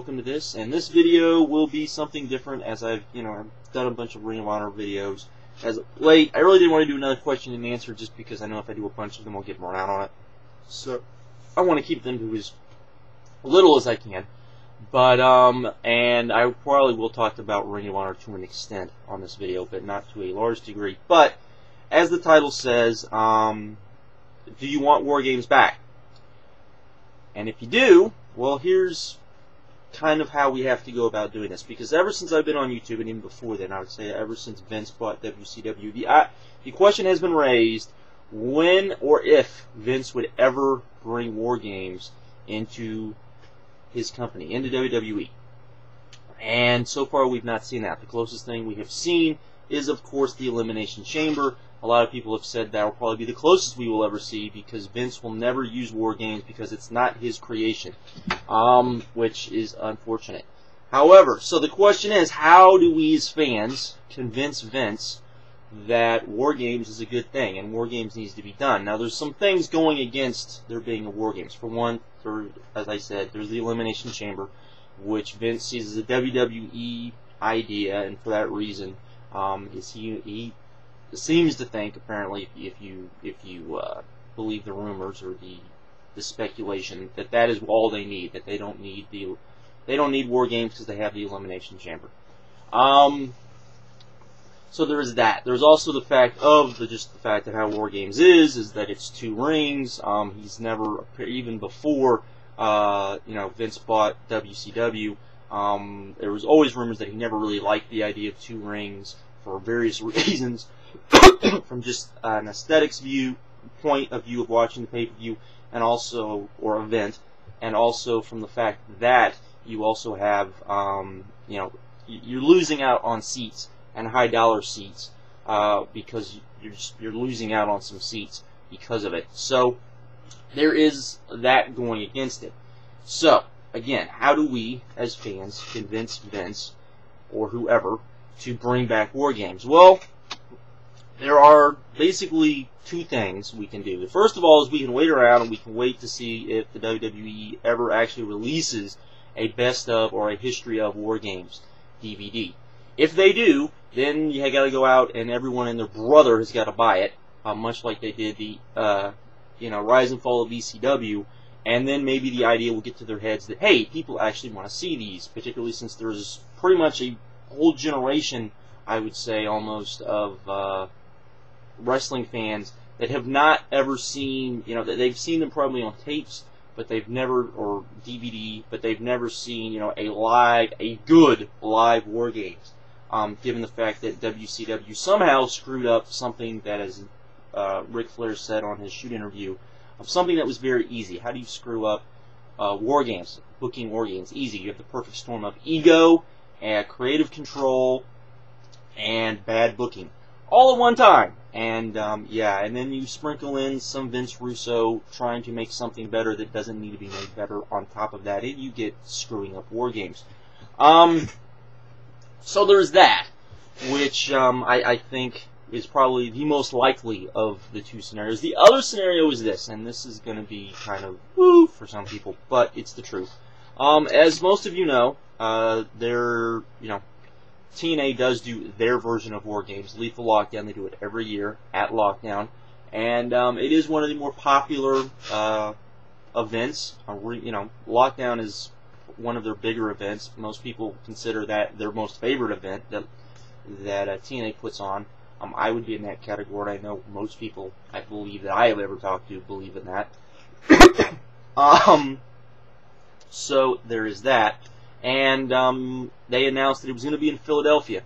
welcome to this. And this video will be something different, as I've done a bunch of Ring of Honor videos as of late. I really didn't want to do another question and answer just because I know if I do a bunch of them, I'll get more out on it. So I want to keep them to as little as I can. But and I probably will talk about Ring of Honor to an extent on this video, but not to a large degree. But as the title says, do you want War Games back? And if you do, well, here's kind of how we have to go about doing this. Because ever since I've been on YouTube, and even before then, I would say ever since Vince bought WCW, the question has been raised when or if Vince would ever bring War Games into his company, into WWE. And so far we've not seen that. The closest thing we have seen is, of course, the Elimination Chamber. A lot of people have said that will probably be the closest we will ever see, because Vince will never use War Games because it's not his creation, which is unfortunate. However, so the question is, how do we as fans convince Vince that War Games is a good thing and War Games needs to be done? Now, there's some things going against there being a War Games. For one, as I said, there's the Elimination Chamber, which Vince sees as a WWE idea, and for that reason, he seems to think, apparently, if you believe the rumors or the speculation, that is all they need. That they don't need War Games because they have the Elimination Chamber. So there is that. There's also the fact of just the fact of how War Games is that it's 2 rings. He's never, even before Vince bought WCW, there was always rumors that he never really liked the idea of 2 rings for various reasons. From just an aesthetics point of view of watching the pay-per-view, and also, or event, and also from the fact that you also have, you're losing out on seats and high dollar seats because you're losing out on some seats because of it. So there is that going against it. So again, how do we as fans convince Vince or whoever to bring back War Games? Well, there are basically 2 things we can do. First of all is we can wait around and we can wait to see if the WWE ever actually releases a best of or a history of War Games DVD. If they do, then you got to go out and everyone and their brother has got to buy it, much like they did the Rise and Fall of ECW, and then maybe the idea will get to their heads that, hey, people actually want to see these, particularly since there's pretty much a whole generation, I would say almost, of wrestling fans that have not ever seen, that they've seen them probably on tapes, but they've never, or DVD, but they've never seen, a good live War Games. Given the fact that WCW somehow screwed up something that, as Ric Flair said on his shoot interview, of something that was very easy. How do you screw up War Games, booking War Games? Easy. You have the perfect storm of ego and creative control and bad booking, all at one time. And and then you sprinkle in some Vince Russo trying to make something better that doesn't need to be made better on top of that, and you get screwing up War Games. So there's that, which I think is probably the most likely of the 2 scenarios. The other scenario is this, and this is going to be kind of woo for some people, but it's the truth. As most of you know, TNA does do their version of War Games, Lethal Lockdown. They do it every year at Lockdown, and it is one of the more popular events. Lockdown is one of their bigger events. Most people consider that their most favorite event that TNA puts on. I would be in that category. I know most people, I believe, that I have ever talked to believe in that. So there is that. And they announced that it was going to be in Philadelphia.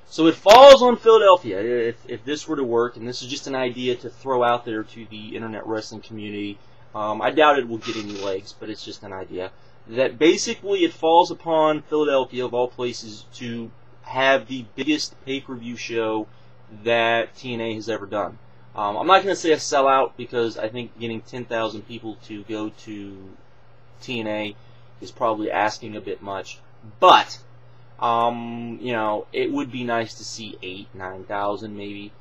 So it falls on Philadelphia. If this were to work, and this is just an idea to throw out there to the internet wrestling community, I doubt it will get any legs, but it's just an idea, that basically it falls upon Philadelphia, of all places, to have the biggest pay-per-view show that TNA has ever done. I'm not going to say a sellout, because I think getting 10,000 people to go to TNA is probably asking a bit much, but it would be nice to see 8,000, 9,000 maybe,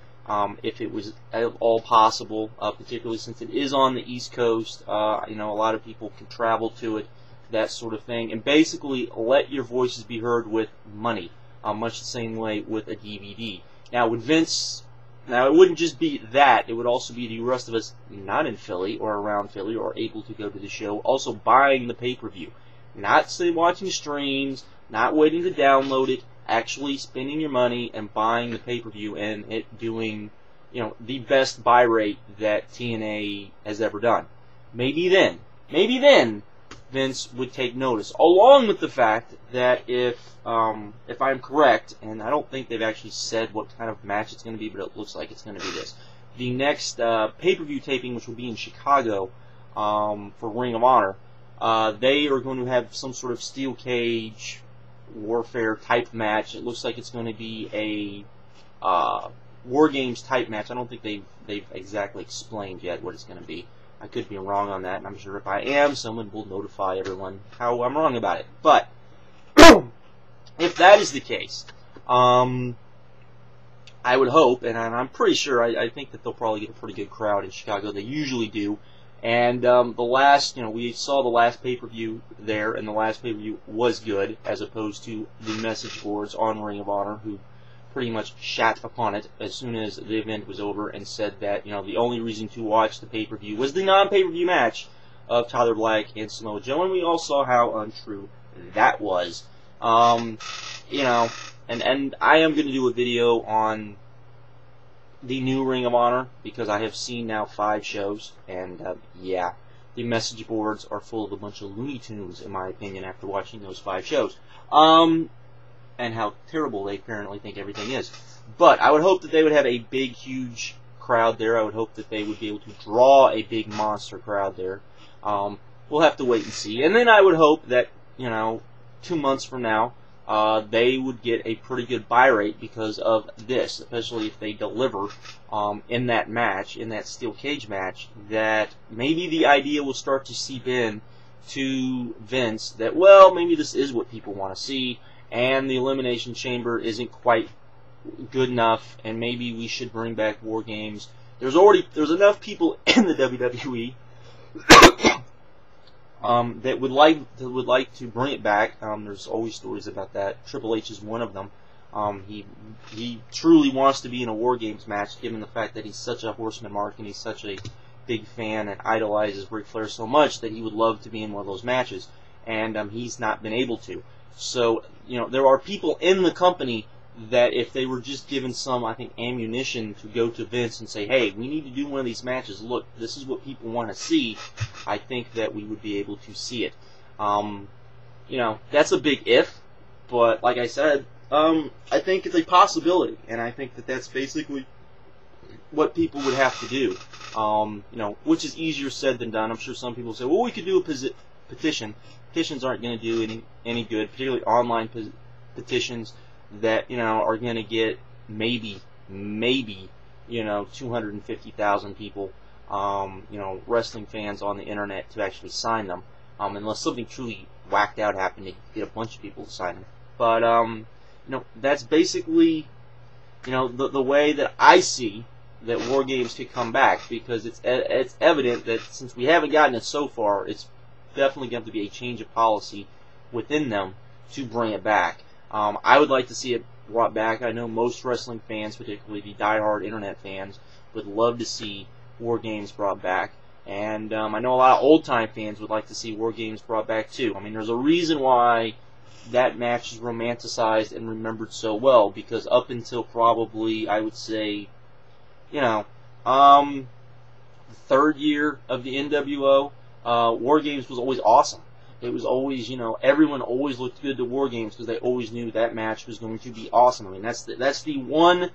if it was at all possible, particularly since it is on the East Coast. A lot of people can travel to it. that sort of thing, and basically let your voices be heard with money, much the same way with a DVD. Now, with Vince, now it wouldn't just be that, it would also be the rest of us not in Philly or around Philly or able to go to the show, also buying the pay-per-view. Not say watching streams, not waiting to download it, actually spending your money and buying the pay-per-view and it doing, you know, the best buy rate that TNA has ever done. Maybe then, Vince would take notice, along with the fact that if I'm correct, and I don't think they've actually said what kind of match it's going to be, but it looks like it's going to be this. The next pay-per-view taping, which will be in Chicago for Ring of Honor, they are going to have some sort of steel cage warfare type match. It looks like it's going to be a War Games type match. I don't think they've exactly explained yet what it's going to be. I could be wrong on that, and I'm sure if I am, someone will notify everyone how I'm wrong about it. But if that is the case, I would hope, and I'm pretty sure, I think that they'll probably get a pretty good crowd in Chicago. They usually do. And the last, we saw the last pay-per-view there, and the last pay-per-view was good, as opposed to the message boards on Ring of Honor, who pretty much shat upon it as soon as the event was over and said that, the only reason to watch the pay-per-view was the non-pay-per-view match of Tyler Black and Samoa Joe, and we all saw how untrue that was. And I am going to do a video on the new Ring of Honor, because I have seen now 5 shows, and yeah, the message boards are full of a bunch of Looney Tunes, in my opinion, after watching those 5 shows. And how terrible they apparently think everything is. But I would hope that they would have a big, huge crowd there. I would hope that they would be able to draw a big monster crowd there. We'll have to wait and see. And then I would hope that, 2 months from now, they would get a pretty good buy rate because of this, especially if they deliver in that match, in that steel cage match, that maybe the idea will start to seep in to Vince that, well, maybe this is what people want to see, and the Elimination Chamber isn't quite good enough, and maybe we should bring back War Games. There's enough people in the WWE that would like to bring it back. There's always stories about that. Triple H is one of them. He truly wants to be in a War Games match, given the fact that he's such a Horseman mark and he's such a big fan and idolizes Ric Flair so much that he would love to be in one of those matches, and he's not been able to. So, there are people in the company that if they were just given some, I think, ammunition to go to Vince and say, hey, we need to do one of these matches, look, this is what people want to see, I think that we would be able to see it. That's a big if, but like I said, I think it's a possibility, and I think that that's basically what people would have to do, which is easier said than done. I'm sure some people say, well, we could do a petition. Petitions aren't going to do any good, particularly online petitions that are going to get maybe 250,000 people, wrestling fans on the internet to actually sign them, unless something truly whacked out happened to get a bunch of people to sign them. But that's basically the way that I see that War Games could come back, because it's evident that since we haven't gotten it so far, it's definitely going to be a change of policy within them to bring it back. I would like to see it brought back. I know most wrestling fans, particularly the diehard internet fans, would love to see War Games brought back. And I know a lot of old-time fans would like to see War Games brought back too. I mean, there's a reason why that match is romanticized and remembered so well, because up until probably, I would say, the 3rd year of the NWO, War Games was always awesome. It was always, everyone always looked good to War Games because they always knew that match was going to be awesome. I mean, that's the one,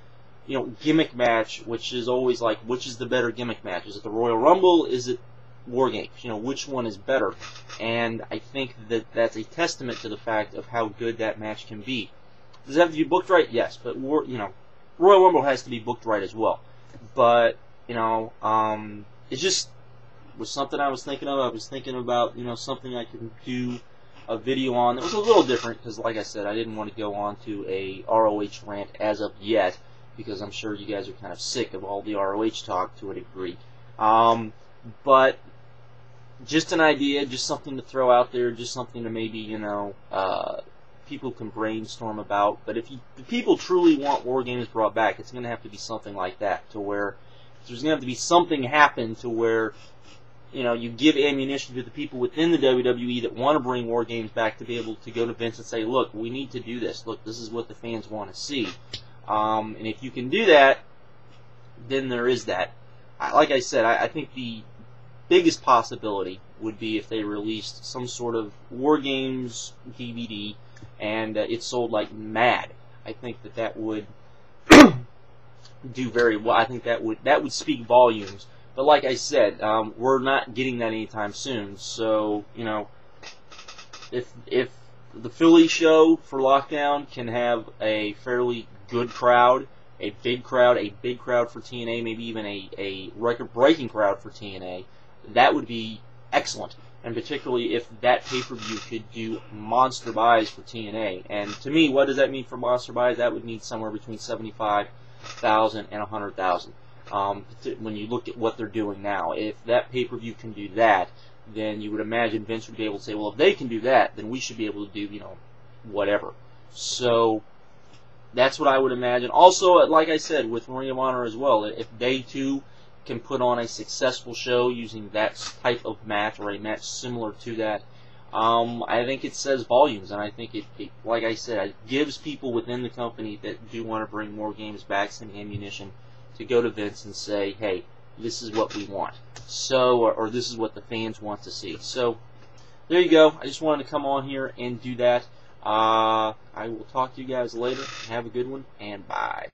gimmick match, which is always like, which is the better gimmick match? Is it the Royal Rumble? Is it War Games? Which one is better? And I think that that's a testament to the fact of how good that match can be. Does it have to be booked right? Yes, but Royal Rumble has to be booked right as well. But it just was something I was thinking of. I was thinking about something I could do a video on. It was a little different because, like I said, I didn't want to go on to a ROH rant as of yet, because I'm sure you guys are kind of sick of all the ROH talk to a degree. But just an idea, just something to throw out there, just something to maybe, people can brainstorm about. But if people truly want War Games brought back, it's going to have to be something like that, to where there's going to have to be something happen to where, you give ammunition to the people within the WWE that want to bring War Games back to be able to go to Vince and say, look, we need to do this. Look, this is what the fans want to see. And if you can do that, then there is that. Like I said, I think the biggest possibility would be if they released some sort of War Games DVD and it sold like mad. I think that would do very well. I think that would speak volumes. But like I said, we're not getting that anytime soon. So, if the Philly show for Lockdown can have a fairly good crowd, a big crowd for TNA, maybe even a record-breaking crowd for TNA, that would be excellent. And particularly if that pay-per-view could do monster buys for TNA. And to me, what does that mean for monster buys? That would mean somewhere between 75,000 and 100,000. When you look at what they're doing now, if that pay-per-view can do that, then you would imagine Vince would be able to say, well, if they can do that, then we should be able to do, whatever. So that's what I would imagine. Also, like I said, with Ring of Honor as well, if they too can put on a successful show using that type of match or a match similar to that, I think it says volumes, and I think it, like I said, it gives people within the company that do want to bring more games back some ammunition to go to Vince and say, hey, this is what we want. So, or this is what the fans want to see. So, there you go. I just wanted to come on here and do that. I will talk to you guys later. Have a good one, and bye.